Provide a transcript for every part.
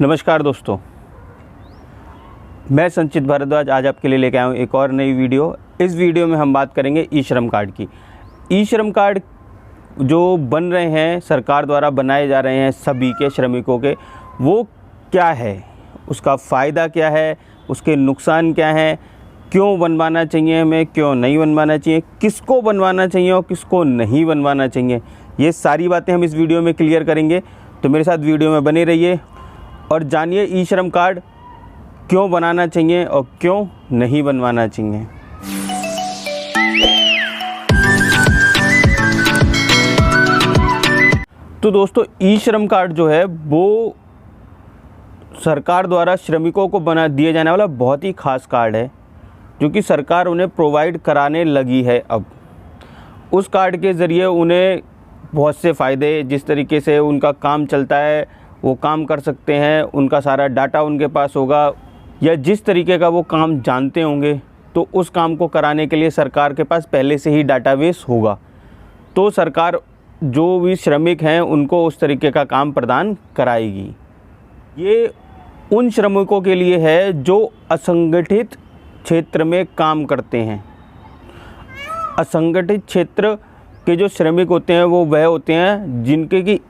नमस्कार दोस्तों, मैं संचित भारद्वाज आज आपके लिए लेके आया हूँ एक और नई वीडियो। इस वीडियो में हम बात करेंगे ई श्रम कार्ड की। ई श्रम कार्ड जो बन रहे हैं, सरकार द्वारा बनाए जा रहे हैं सभी के श्रमिकों के, वो क्या है, उसका फ़ायदा क्या है, उसके नुकसान क्या हैं, क्यों बनवाना चाहिए हमें, क्यों नहीं बनवाना चाहिए, किसको बनवाना चाहिए और किसको नहीं बनवाना चाहिए, ये सारी बातें हम इस वीडियो में क्लियर करेंगे। तो मेरे साथ वीडियो में बने रहिए और जानिए ई श्रम कार्ड क्यों बनाना चाहिए और क्यों नहीं बनवाना चाहिए। तो दोस्तों, ई श्रम कार्ड जो है वो सरकार द्वारा श्रमिकों को बना दिए जाने वाला बहुत ही खास कार्ड है, जो कि सरकार उन्हें प्रोवाइड कराने लगी है। अब उस कार्ड के ज़रिए उन्हें बहुत से फ़ायदे, जिस तरीके से उनका काम चलता है वो काम कर सकते हैं, उनका सारा डाटा उनके पास होगा, या जिस तरीके का वो काम जानते होंगे तो उस काम को कराने के लिए सरकार के पास पहले से ही डाटाबेस होगा। तो सरकार जो भी श्रमिक हैं उनको उस तरीके का काम प्रदान कराएगी। ये उन श्रमिकों के लिए है जो असंगठित क्षेत्र में काम करते हैं। असंगठित क्षेत्र के जो श्रमिक होते हैं वो वह होते हैं जिनके कि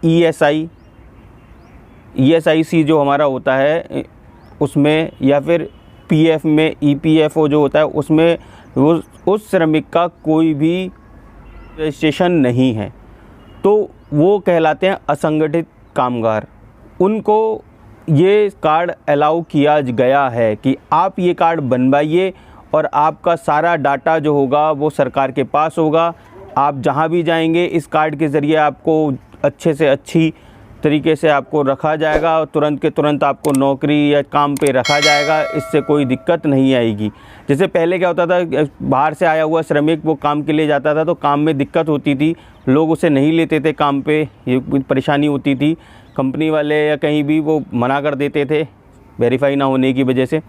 ESIC जो हमारा होता है उसमें, या फिर PF में EPFO जो होता है उसमें वो उस श्रमिक का कोई भी रजिस्ट्रेशन नहीं है, तो वो कहलाते हैं असंगठित कामगार। उनको ये कार्ड अलाउ किया गया है कि आप ये कार्ड बनवाइए और आपका सारा डाटा जो होगा वो सरकार के पास होगा। आप जहाँ भी जाएंगे इस कार्ड के ज़रिए आपको अच्छे से अच्छी तरीके से आपको रखा जाएगा और तुरंत के तुरंत आपको नौकरी या काम पे रखा जाएगा। इससे कोई दिक्कत नहीं आएगी। जैसे पहले क्या होता था, बाहर से आया हुआ श्रमिक वो काम के लिए जाता था तो काम में दिक्कत होती थी, लोग उसे नहीं लेते थे काम पे, ये परेशानी होती थी, कंपनी वाले या कहीं भी वो मना कर देते थे वेरीफाई ना होने की वजह से।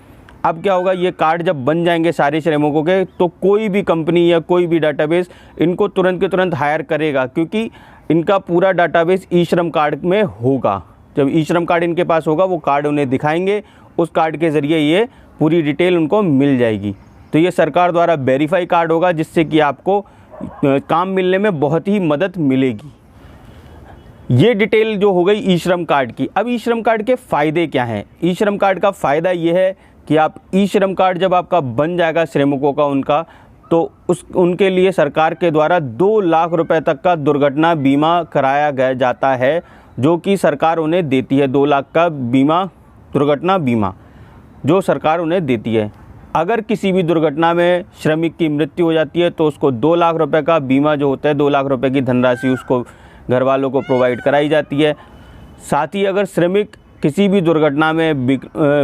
अब क्या होगा, ये कार्ड जब बन जाएंगे सारे श्रमिकों के, तो कोई भी कंपनी या कोई भी डाटाबेस इनको तुरंत के तुरंत हायर करेगा, क्योंकि इनका पूरा डाटाबेस ई श्रम कार्ड में होगा। जब ई श्रम कार्ड इनके पास होगा, वो कार्ड उन्हें दिखाएंगे, उस कार्ड के ज़रिए ये पूरी डिटेल उनको मिल जाएगी। तो ये सरकार द्वारा वेरीफाई कार्ड होगा, जिससे कि आपको काम मिलने में बहुत ही मदद मिलेगी। ये डिटेल जो हो गई ई श्रम कार्ड की। अब ई श्रम कार्ड के फ़ायदे क्या हैं? ई श्रम कार्ड का फ़ायदा ये है कि आप ई श्रम कार्ड जब आपका बन जाएगा श्रमिकों का उनका, तो उनके लिए सरकार के द्वारा 2 लाख रुपए तक का दुर्घटना बीमा कराया गया जाता है, जो कि सरकार उन्हें देती है। 2 लाख का बीमा, दुर्घटना बीमा जो सरकार उन्हें देती है। अगर किसी भी दुर्घटना में श्रमिक की मृत्यु हो जाती है तो उसको 2 लाख रुपए का बीमा जो होता है, 2 लाख रुपए की धनराशि उसको घर वालों को प्रोवाइड कराई जाती है। साथ ही अगर श्रमिक किसी भी दुर्घटना में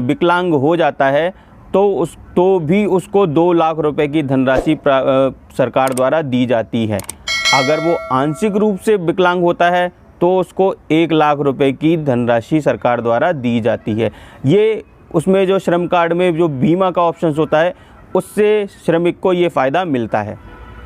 विकलांग हो जाता है तो भी उसको 2 लाख रुपए की धनराशि सरकार द्वारा दी जाती है। अगर वो आंशिक रूप से विकलांग होता है तो उसको 1 लाख रुपए की धनराशि सरकार द्वारा दी जाती है। ये उसमें जो श्रम कार्ड में जो बीमा का ऑप्शन होता है, उससे श्रमिक को ये फ़ायदा मिलता है।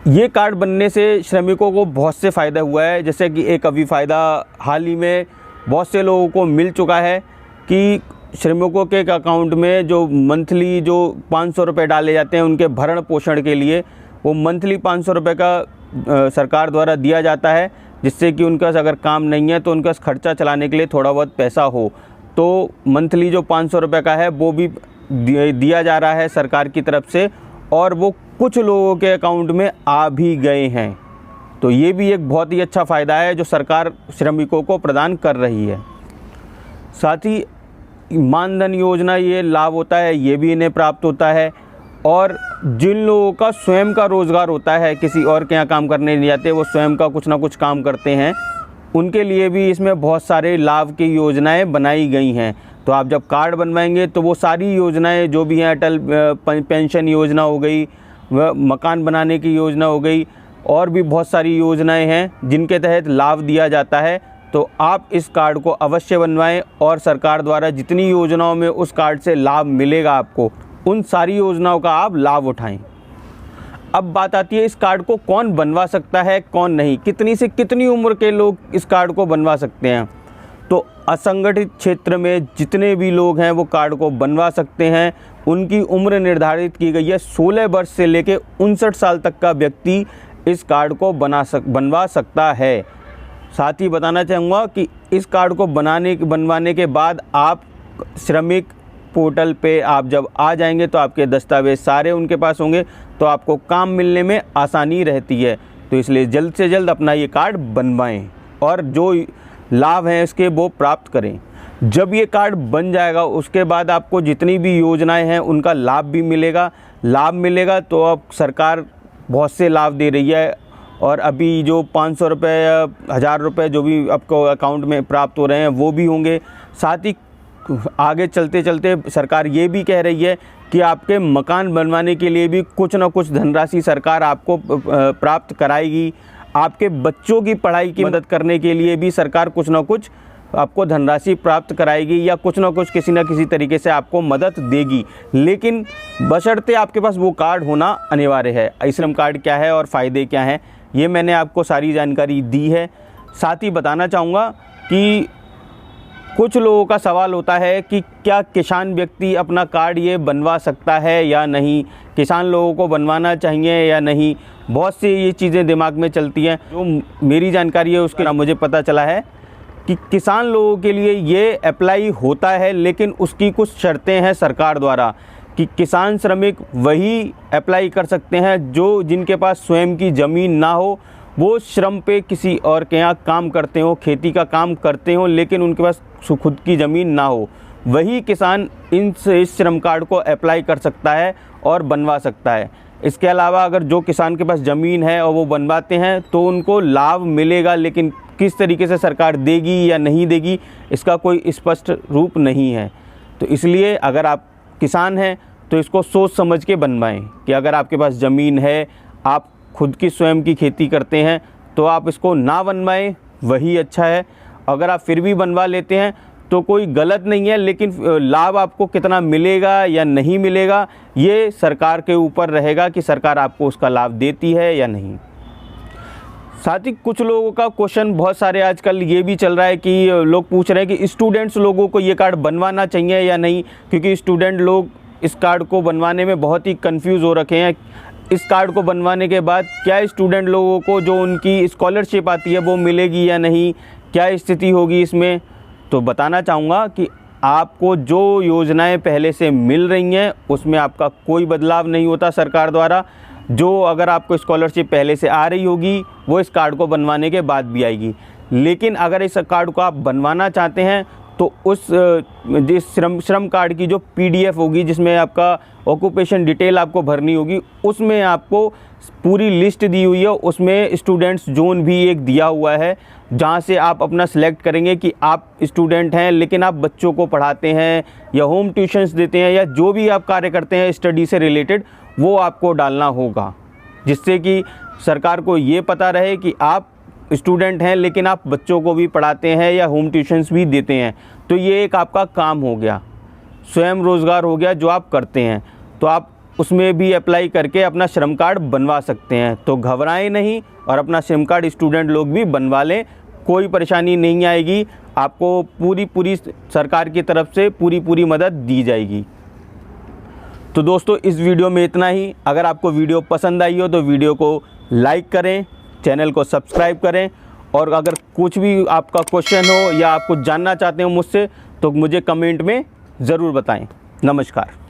ये कार्ड बनने से श्रमिकों को बहुत से फ़ायदा हुआ है। जैसे कि एक अभी फ़ायदा हाल ही में बहुत से लोगों को मिल चुका है कि श्रमिकों के अकाउंट में जो मंथली जो 500 रुपये डाले जाते हैं उनके भरण पोषण के लिए, वो मंथली 500 रुपये का सरकार द्वारा दिया जाता है, जिससे कि उनका अगर काम नहीं है तो उनका खर्चा चलाने के लिए थोड़ा बहुत पैसा हो। तो मंथली जो 500 रुपये का है वो भी दिया जा रहा है सरकार की तरफ से, और वो कुछ लोगों के अकाउंट में आ भी गए हैं। तो ये भी एक बहुत ही अच्छा फ़ायदा है जो सरकार श्रमिकों को प्रदान कर रही है। साथ ही मानधन योजना ये लाभ होता है, ये भी इन्हें प्राप्त होता है। और जिन लोगों का स्वयं का रोज़गार होता है, किसी और के यहाँ काम करने नहीं जाते, वो स्वयं का कुछ ना कुछ काम करते हैं, उनके लिए भी इसमें बहुत सारे लाभ की योजनाएं बनाई गई हैं। तो आप जब कार्ड बनवाएंगे तो वो सारी योजनाएं जो भी हैं, अटल पेंशन योजना हो गई, मकान बनाने की योजना हो गई, और भी बहुत सारी योजनाएं हैं जिनके तहत लाभ दिया जाता है। तो आप इस कार्ड को अवश्य बनवाएं और सरकार द्वारा जितनी योजनाओं में उस कार्ड से लाभ मिलेगा आपको, उन सारी योजनाओं का आप लाभ उठाएं। अब बात आती है इस कार्ड को कौन बनवा सकता है, कौन नहीं, कितनी से कितनी उम्र के लोग इस कार्ड को बनवा सकते हैं। तो असंगठित क्षेत्र में जितने भी लोग हैं वो कार्ड को बनवा सकते हैं। उनकी उम्र निर्धारित की गई है 16 वर्ष से लेकर 59 साल तक का व्यक्ति इस कार्ड को बनवा सकता है। साथ ही बताना चाहूँगा कि इस कार्ड को बनवाने के बाद आप श्रमिक पोर्टल पे आप जब आ जाएंगे तो आपके दस्तावेज सारे उनके पास होंगे, तो आपको काम मिलने में आसानी रहती है। तो इसलिए जल्द से जल्द अपना ये कार्ड बनवाएं और जो लाभ हैं इसके वो प्राप्त करें। जब ये कार्ड बन जाएगा उसके बाद आपको जितनी भी योजनाएं हैं उनका लाभ भी मिलेगा। तो अब सरकार बहुत से लाभ दे रही है और अभी जो 500 रुपये या 1000 रुपये जो भी आपको अकाउंट में प्राप्त हो रहे हैं वो भी होंगे। साथ ही आगे चलते चलते सरकार ये भी कह रही है कि आपके मकान बनवाने के लिए भी कुछ ना कुछ धनराशि सरकार आपको प्राप्त कराएगी। आपके बच्चों की पढ़ाई की मदद करने के लिए भी सरकार कुछ ना कुछ आपको धनराशि प्राप्त कराएगी या कुछ ना कुछ किसी न किसी तरीके से आपको मदद देगी, लेकिन बशर्ते आपके पास वो कार्ड होना अनिवार्य है। ई श्रम कार्ड क्या है और फ़ायदे क्या हैं, ये मैंने आपको सारी जानकारी दी है। साथ ही बताना चाहूँगा कि कुछ लोगों का सवाल होता है कि क्या किसान व्यक्ति अपना कार्ड ये बनवा सकता है या नहीं, किसान लोगों को बनवाना चाहिए या नहीं। बहुत सी ये चीज़ें दिमाग में चलती हैं। जो मेरी जानकारी है उसके मुझे पता चला है कि किसान लोगों के लिए ये अप्लाई होता है, लेकिन उसकी कुछ शर्तें हैं सरकार द्वारा कि किसान श्रमिक वही अप्लाई कर सकते हैं जो जिनके पास स्वयं की ज़मीन ना हो, वो श्रम पे किसी और के यहाँ काम करते हो, खेती का काम करते हो, लेकिन उनके पास खुद की ज़मीन ना हो, वही किसान इस श्रम कार्ड को अप्लाई कर सकता है और बनवा सकता है। इसके अलावा अगर जो किसान के पास ज़मीन है और वो बनवाते हैं तो उनको लाभ मिलेगा, लेकिन किस तरीके से सरकार देगी या नहीं देगी इसका कोई स्पष्ट रूप नहीं है। तो इसलिए अगर आप किसान हैं तो इसको सोच समझ के बनवाएं कि अगर आपके पास ज़मीन है, आप खुद की स्वयं की खेती करते हैं, तो आप इसको ना बनवाएं, वही अच्छा है। अगर आप फिर भी बनवा लेते हैं तो कोई गलत नहीं है, लेकिन लाभ आपको कितना मिलेगा या नहीं मिलेगा ये सरकार के ऊपर रहेगा कि सरकार आपको उसका लाभ देती है या नहीं। साथ ही कुछ लोगों का क्वेश्चन बहुत सारे आजकल ये भी चल रहा है कि लोग पूछ रहे हैं कि स्टूडेंट्स लोगों को ये कार्ड बनवाना चाहिए या नहीं, क्योंकि स्टूडेंट लोग इस कार्ड को बनवाने में बहुत ही कंफ्यूज हो रखे हैं। इस कार्ड को बनवाने के बाद क्या स्टूडेंट लोगों को जो उनकी स्कॉलरशिप आती है वो मिलेगी या नहीं, क्या स्थिति होगी इसमें। तो बताना चाहूँगा कि आपको जो योजनाएं पहले से मिल रही हैं उसमें आपका कोई बदलाव नहीं होता सरकार द्वारा। जो अगर आपको स्कॉलरशिप पहले से आ रही होगी वो इस कार्ड को बनवाने के बाद भी आएगी, लेकिन अगर इस कार्ड को आप बनवाना चाहते हैं तो उस जिस श्रम कार्ड की जो PDF होगी जिसमें आपका ऑक्यूपेशन डिटेल आपको भरनी होगी, उसमें आपको पूरी लिस्ट दी हुई है। उसमें स्टूडेंट्स जोन भी एक दिया हुआ है जहां से आप अपना सिलेक्ट करेंगे कि आप स्टूडेंट हैं लेकिन आप बच्चों को पढ़ाते हैं या होम ट्यूशन्स देते हैं या जो भी आप कार्य करते हैं स्टडी से रिलेटेड, वो आपको डालना होगा, जिससे कि सरकार को ये पता रहे कि आप स्टूडेंट हैं लेकिन आप बच्चों को भी पढ़ाते हैं या होम ट्यूशन्स भी देते हैं। तो ये एक आपका काम हो गया, स्वयं रोज़गार हो गया जो आप करते हैं, तो आप उसमें भी अप्लाई करके अपना श्रम कार्ड बनवा सकते हैं। तो घबराएं नहीं और अपना श्रम कार्ड स्टूडेंट लोग भी बनवा लें, कोई परेशानी नहीं आएगी। आपको पूरी सरकार की तरफ से पूरी मदद दी जाएगी। तो दोस्तों इस वीडियो में इतना ही। अगर आपको वीडियो पसंद आई हो तो वीडियो को लाइक करें, चैनल को सब्सक्राइब करें, और अगर कुछ भी आपका क्वेश्चन हो या आप कुछ जानना चाहते हो मुझसे तो मुझे कमेंट में ज़रूर बताएं। नमस्कार।